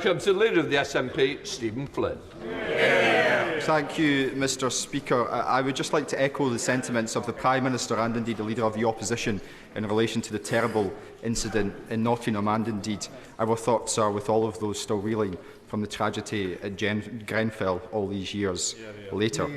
comes the Leader of the SNP, Stephen Flynn. Thank you, Mr Speaker. I would just like to echo the sentiments of the Prime Minister and indeed the Leader of the Opposition in relation to the terrible incident in Nottingham, and indeed our thoughts are with all of those still reeling from the tragedy at Grenfell all these years later.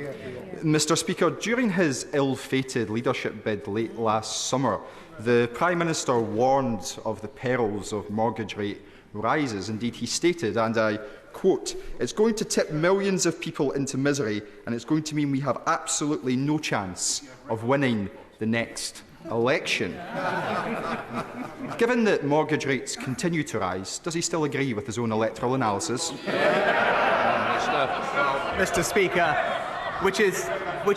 Mr Speaker, during his ill-fated leadership bid late last summer, the Prime Minister warned of the perils of mortgage rate rises. Indeed, he stated, and I quote, "It's going to tip millions of people into misery, and it's going to mean we have absolutely no chance of winning the next election." Given that mortgage rates continue to rise, does he still agree with his own electoral analysis? Mr Speaker, which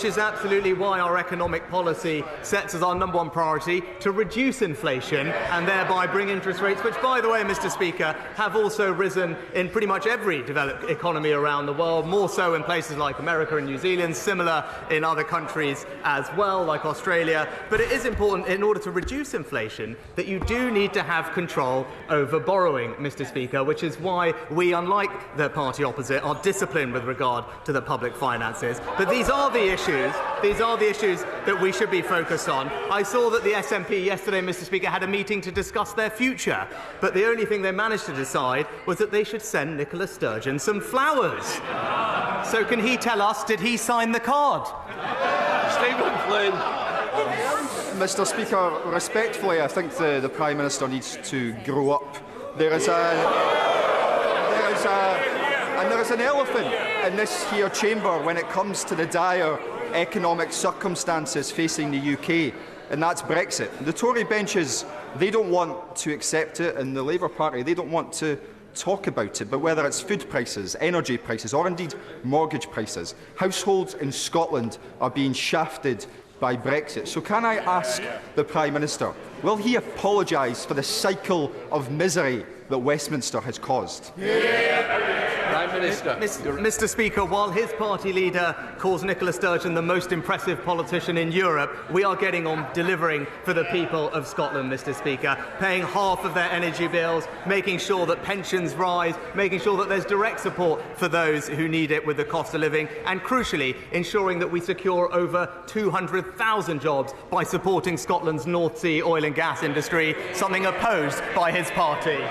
is absolutely why our economic policy sets as our #1 priority to reduce inflation and thereby bring interest rates, which, by the way, Mr Speaker, have also risen in pretty much every developed economy around the world, more so in places like America and New Zealand, similar in other countries as well, like Australia. But it is important, in order to reduce inflation, that you do need to have control over borrowing, Mr Speaker, which is why we, unlike the party opposite, are disciplined with regard to the public finances. But these are the issues that we should be focused on. I saw that the SNP yesterday, Mr Speaker, had a meeting to discuss their future, but the only thing they managed to decide was that they should send Nicola Sturgeon some flowers. So can he tell us, did he sign the card? Stephen Flynn. Mr Speaker, respectfully, I think the Prime Minister needs to grow up. There is an elephant in this here chamber when it comes to the dire economic circumstances facing the UK, and that's Brexit. The Tory benches, they don't want to accept it, and the Labour Party, they don't want to talk about it. But whether it's food prices, energy prices, or indeed mortgage prices, households in Scotland are being shafted by Brexit. So can I ask the Prime Minister, will he apologise for the cycle of misery that Westminster has caused? Prime Minister. Mr Speaker, while his party leader calls Nicola Sturgeon the most impressive politician in Europe, we are getting on delivering for the people of Scotland, Mr Speaker, paying half of their energy bills, making sure that pensions rise, making sure that there's direct support for those who need it with the cost of living, and crucially ensuring that we secure over 200,000 jobs by supporting Scotland's North Sea oil and gas industry, something opposed by his party.